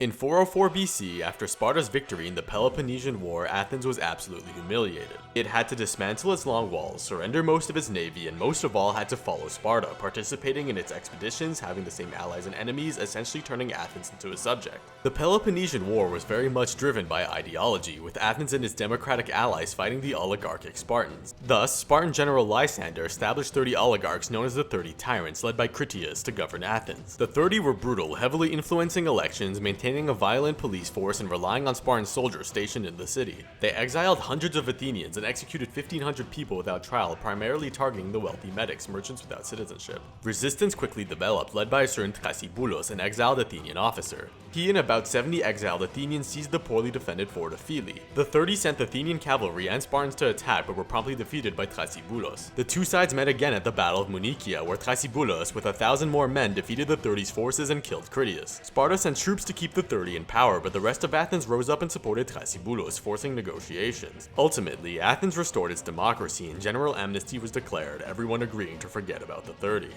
In 404 BC, after Sparta's victory in the Peloponnesian War, Athens was absolutely humiliated. It had to dismantle its long walls, surrender most of its navy, and most of all had to follow Sparta, participating in its expeditions, having the same allies and enemies, essentially turning Athens into a subject. The Peloponnesian War was very much driven by ideology, with Athens and its democratic allies fighting the oligarchic Spartans. Thus, Spartan general Lysander established 30 oligarchs known as the 30 Tyrants, led by Critias, to govern Athens. The 30 were brutal, heavily influencing elections, maintaining a violent police force, and relying on Spartan soldiers stationed in the city. They exiled hundreds of Athenians and executed 1,500 people without trial, primarily targeting the wealthy medics, merchants without citizenship. Resistance quickly developed, led by a certain Thrasybulus, an exiled Athenian officer. He and about 70 exiled Athenians seized the poorly defended fort of Phyle. The 30 sent Athenian cavalry and Spartans to attack, but were promptly defeated by Thrasybulus. The two sides met again at the Battle of Munichia, where Thrasybulus, with 1,000 more men, defeated the 30's forces and killed Critias. Sparta sent troops to keep the 30 in power, but the rest of Athens rose up and supported Thrasybulus, forcing negotiations. Ultimately, Athens restored its democracy and general amnesty was declared, everyone agreeing to forget about the 30.